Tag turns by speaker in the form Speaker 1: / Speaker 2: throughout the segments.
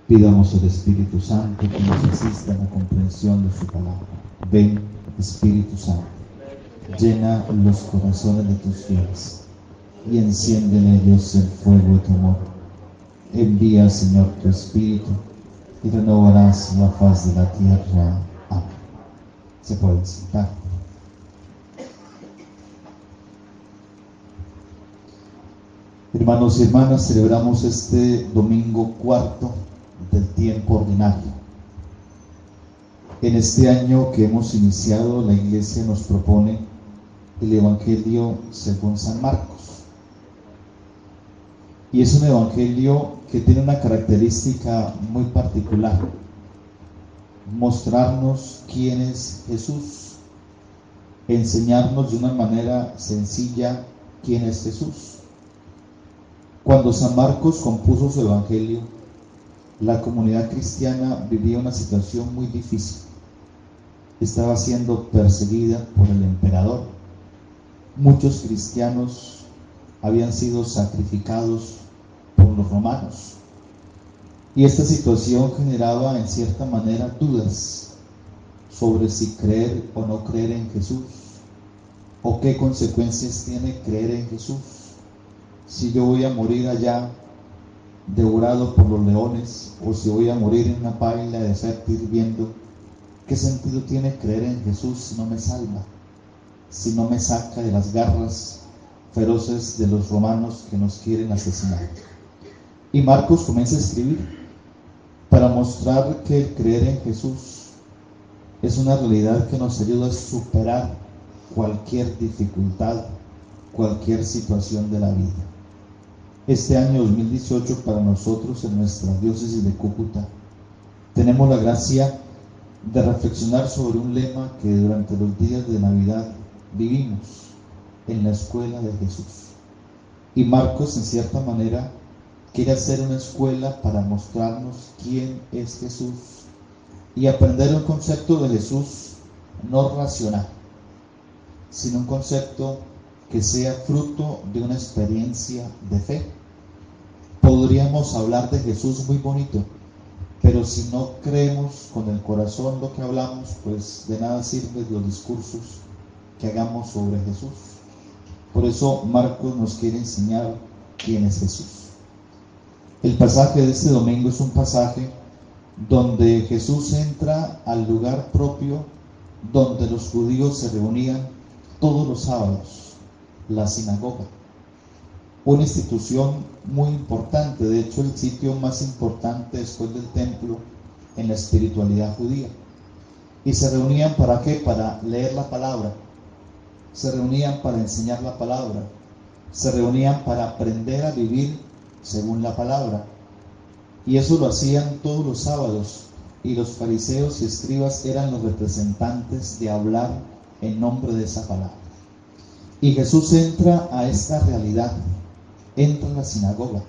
Speaker 1: Pidamos al Espíritu Santo que nos asista en la comprensión de su palabra. Ven, Espíritu Santo, llena los corazones de tus fieles y enciende en ellos el fuego de tu amor. Envía, Señor, tu Espíritu y renovarás la faz de la tierra. Amén. Se pueden sentar. Hermanos y hermanas, celebramos este domingo cuarto del tiempo ordinario. En este año que hemos iniciado, la Iglesia nos propone el Evangelio según San Marcos. Y es un Evangelio que tiene una característica muy particular: mostrarnos quién es Jesús, enseñarnos de una manera sencilla quién es Jesús. Cuando San Marcos compuso su Evangelio, la comunidad cristiana vivía una situación muy difícil. Estaba siendo perseguida por el emperador. Muchos cristianos habían sido sacrificados por los romanos. Y esta situación generaba en cierta manera dudas sobre si creer o no creer en Jesús, o qué consecuencias tiene creer en Jesús. Si yo voy a morir allá devorado por los leones, o si voy a morir en una paila de aceite hirviendo, ¿qué sentido tiene creer en Jesús si no me salva? Si no me saca de las garras feroces de los romanos que nos quieren asesinar. Y Marcos comienza a escribir para mostrar que el creer en Jesús es una realidad que nos ayuda a superar cualquier dificultad, cualquier situación de la vida. Este año 2018 para nosotros en nuestra diócesis de Cúcuta tenemos la gracia de reflexionar sobre un lema que durante los días de Navidad vivimos en la escuela de Jesús. Y Marcos, en cierta manera, quiere hacer una escuela para mostrarnos quién es Jesús y aprender un concepto de Jesús no racional, sino un concepto que sea fruto de una experiencia de fe. Podríamos hablar de Jesús muy bonito, pero si no creemos con el corazón lo que hablamos, pues de nada sirven los discursos que hagamos sobre Jesús. Por eso Marcos nos quiere enseñar quién es Jesús. El pasaje de este domingo es un pasaje donde Jesús entra al lugar propio donde los judíos se reunían todos los sábados, la sinagoga. Una institución muy importante, de hecho el sitio más importante después del templo en la espiritualidad judía. Y se reunían ¿para qué? Para leer la palabra, se reunían para enseñar la palabra, se reunían para aprender a vivir según la palabra. Y eso lo hacían todos los sábados, y los fariseos y escribas eran los representantes de hablar en nombre de esa palabra. Y Jesús entra a esta realidad, entra a la sinagoga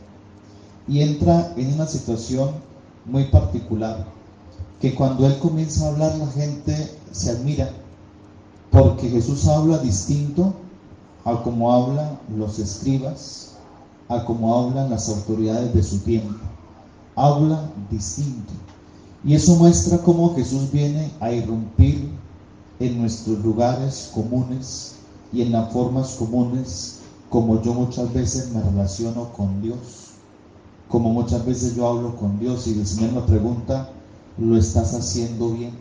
Speaker 1: y entra en una situación muy particular, que cuando Él comienza a hablar la gente se admira, porque Jesús habla distinto a como hablan los escribas, a como hablan las autoridades de su tiempo. Habla distinto, y eso muestra cómo Jesús viene a irrumpir en nuestros lugares comunes y en las formas comunes, como yo muchas veces me relaciono con Dios, como muchas veces yo hablo con Dios y el Señor me pregunta: ¿lo estás haciendo bien?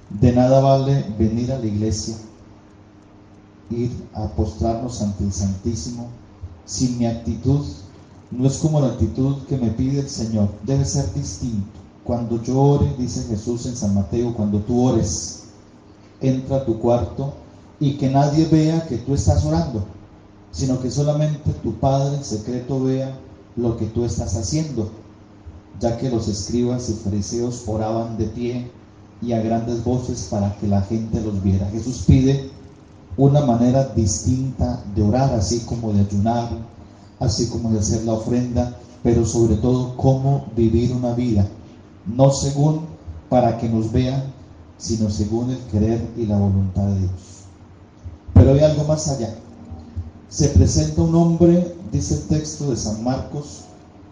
Speaker 1: De nada vale venir a la iglesia, ir a postrarnos ante el Santísimo, si mi actitud no es como la actitud que me pide el Señor. Debe ser distinto. Cuando yo ore, dice Jesús en San Mateo, cuando tú ores, entra a tu cuarto y que nadie vea que tú estás orando, sino que solamente tu Padre en secreto vea lo que tú estás haciendo, ya que los escribas y fariseos oraban de pie y a grandes voces para que la gente los viera. Jesús pide una manera distinta de orar, así como de ayunar, así como de hacer la ofrenda, pero sobre todo cómo vivir una vida, no según para que nos vean, sino según el querer y la voluntad de Dios. Pero hay algo más allá. Se presenta un hombre, dice el texto de San Marcos,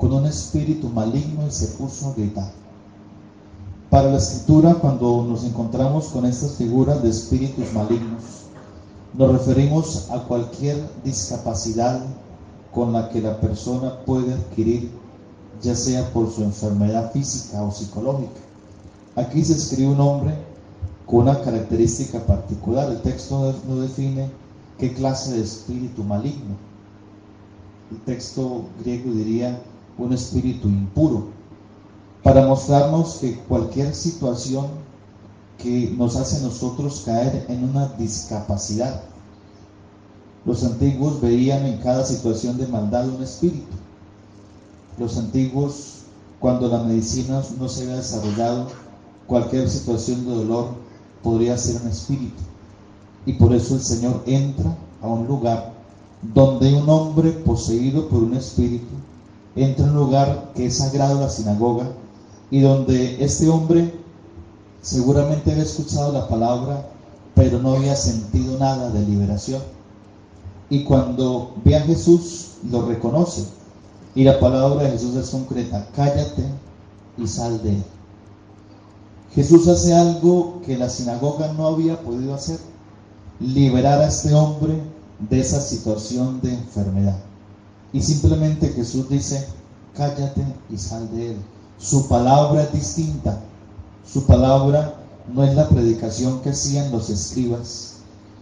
Speaker 1: con un espíritu maligno y se puso a gritar. Para la Escritura, cuando nos encontramos con estas figuras de espíritus malignos, nos referimos a cualquier discapacidad con la que la persona puede adquirir, ya sea por su enfermedad física o psicológica. Aquí se escribe un hombre con una característica particular. El texto no define qué clase de espíritu maligno. El texto griego diría un espíritu impuro, para mostrarnos que cualquier situación que nos hace a nosotros caer en una discapacidad. Los antiguos veían en cada situación de maldad un espíritu. Los antiguos, cuando la medicina no se había desarrollado, cualquier situación de dolor podría ser un espíritu. Y por eso el Señor entra a un lugar donde un hombre poseído por un espíritu entra a un lugar que es sagrado, la sinagoga, y donde este hombre seguramente había escuchado la palabra, pero no había sentido nada de liberación. Y cuando ve a Jesús, lo reconoce. Y la palabra de Jesús es concreta: cállate y sal de él. Jesús hace algo que la sinagoga no había podido hacer: liberar a este hombre de esa situación de enfermedad. Y simplemente Jesús dice: cállate y sal de él. Su palabra es distinta. Su palabra no es la predicación que hacían los escribas,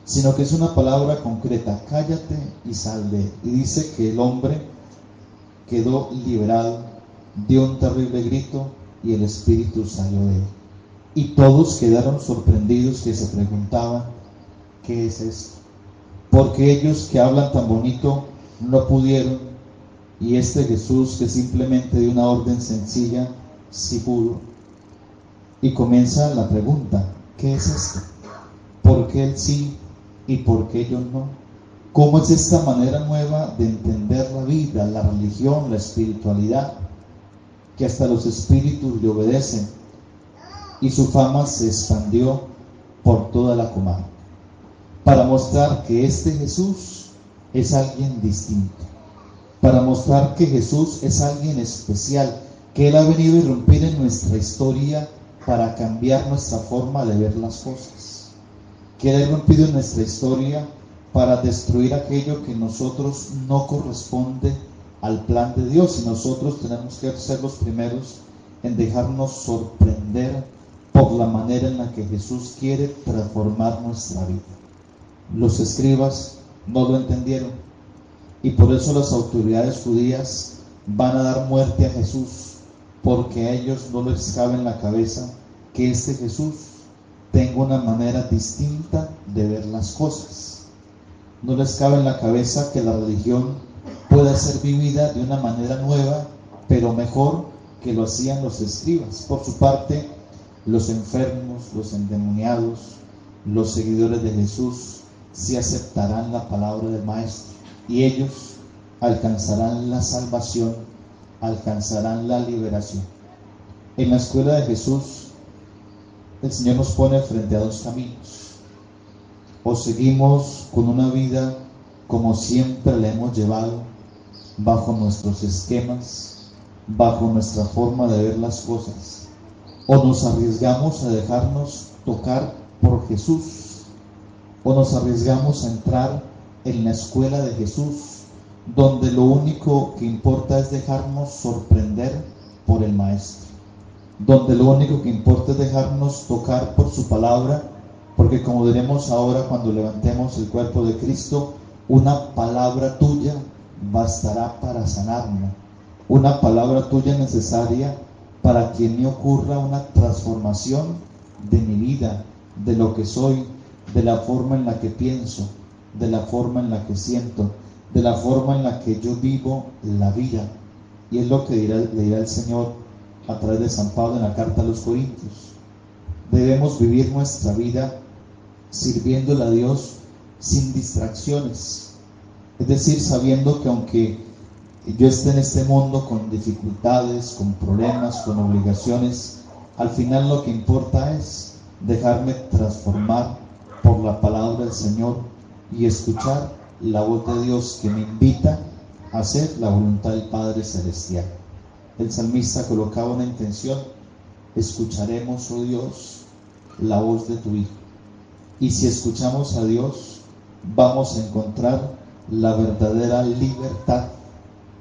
Speaker 1: sino que es una palabra concreta: cállate y sal de él. Y dice que el hombre quedó liberado, dio un terrible grito y el espíritu salió de él. Y todos quedaron sorprendidos, que se preguntaban: ¿qué es esto? Porque ellos que hablan tan bonito no pudieron, y este Jesús, que simplemente dio una orden sencilla, sí pudo. Y comienza la pregunta: ¿qué es esto? ¿Por qué él sí y por qué yo no? ¿Cómo es esta manera nueva de entender la vida, la religión, la espiritualidad, que hasta los espíritus le obedecen? Y su fama se expandió por toda la comarca, para mostrar que este Jesús es alguien distinto, para mostrar que Jesús es alguien especial, que Él ha venido a irrumpir en nuestra historia para cambiar nuestra forma de ver las cosas, que Él ha irrumpido en nuestra historia para destruir aquello que nosotros no corresponde al plan de Dios, y nosotros tenemos que ser los primeros en dejarnos sorprender por la manera en la que Jesús quiere transformar nuestra vida. Los escribas no lo entendieron, y por eso las autoridades judías van a dar muerte a Jesús, porque a ellos no les cabe en la cabeza que este Jesús tenga una manera distinta de ver las cosas. No les cabe en la cabeza que la religión pueda ser vivida de una manera nueva, pero mejor que lo hacían los escribas. Por su parte, los enfermos, los endemoniados, los seguidores de Jesús sí aceptarán la palabra del Maestro, y ellos alcanzarán la salvación, alcanzarán la liberación. En la escuela de Jesús, el Señor nos pone frente a dos caminos: o seguimos con una vida como siempre la hemos llevado, bajo nuestros esquemas, bajo nuestra forma de ver las cosas, o nos arriesgamos a dejarnos tocar por Jesús, o nos arriesgamos a entrar en la escuela de Jesús, donde lo único que importa es dejarnos sorprender por el Maestro, donde lo único que importa es dejarnos tocar por su palabra, porque como diremos ahora cuando levantemos el cuerpo de Cristo, una palabra tuya bastará para sanarme, una palabra tuya necesaria para que me ocurra una transformación de mi vida, de lo que soy, de la forma en la que pienso, de la forma en la que siento, de la forma en la que yo vivo la vida. Y es lo que le dirá el Señor a través de San Pablo en la carta a los Corintios. Debemos vivir nuestra vida sirviéndole a Dios sin distracciones, es decir, sabiendo que aunque yo esté en este mundo con dificultades, con problemas, con obligaciones, al final lo que importa es dejarme transformar por la palabra del Señor y escuchar la voz de Dios que me invita a hacer la voluntad del Padre Celestial. El salmista colocaba una intención: escucharemos, oh Dios, la voz de tu Hijo. Y si escuchamos a Dios, vamos a encontrar la verdadera libertad.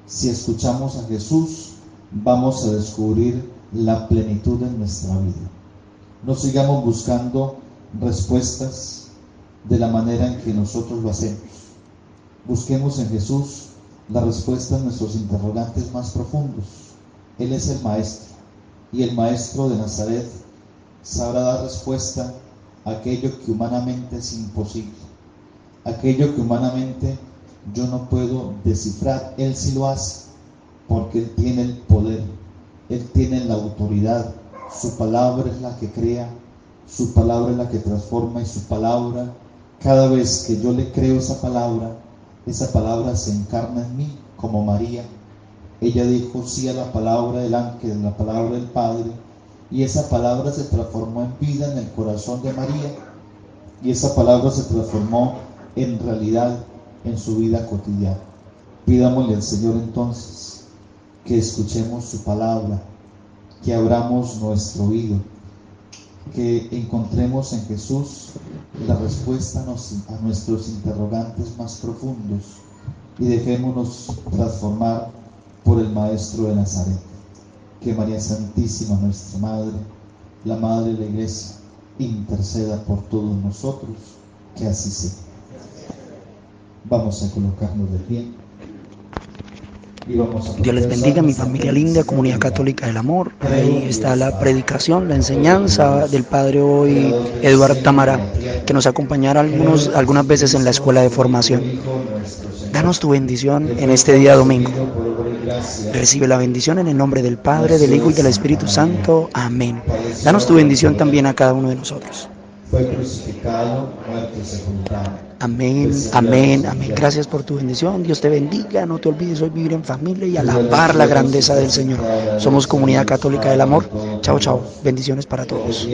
Speaker 1: Si escuchamos a Jesús, vamos a descubrir la plenitud en nuestra vida. No sigamos buscando respuestas de la manera en que nosotros lo hacemos. Busquemos en Jesús la respuesta a nuestros interrogantes más profundos. Él es el Maestro, y el Maestro de Nazaret sabrá dar respuesta a aquello que humanamente es imposible, aquello que humanamente yo no puedo descifrar. Él sí lo hace, porque Él tiene el poder, Él tiene la autoridad. Su palabra es la que crea, su palabra es la que transforma, y su palabra, cada vez que yo le creo esa palabra se encarna en mí, como María. Ella dijo sí a la palabra del ángel, a la palabra del Padre, y esa palabra se transformó en vida en el corazón de María, y esa palabra se transformó en realidad en su vida cotidiana. Pidámosle al Señor entonces que escuchemos su palabra, que abramos nuestro oído, que encontremos en Jesús la respuesta a nuestros interrogantes más profundos, y dejémonos transformar por el Maestro de Nazaret. Que María Santísima, nuestra Madre, la Madre de la Iglesia, interceda por todos nosotros, que así sea. Vamos a colocarnos de pie y vamos a...
Speaker 2: Dios les bendiga, mi familia linda, Comunidad Católica del Amor. Ahí está la predicación, la enseñanza del Padre hoy, Eduardo Tamara, que nos acompañará algunas veces en la escuela de formación. Danos tu bendición en este día domingo. Recibe la bendición en el nombre del Padre, del Hijo y del Espíritu Santo. Amén. Danos tu bendición también a cada uno de nosotros.
Speaker 1: Fue crucificado, muerto y sepultado.
Speaker 2: Amén, amén, amén. Gracias por tu bendición. Dios te bendiga. No te olvides hoy vivir en familia y alabar la grandeza del Señor. Somos Comunidad Católica del Amor. Chao, chao. Bendiciones para todos.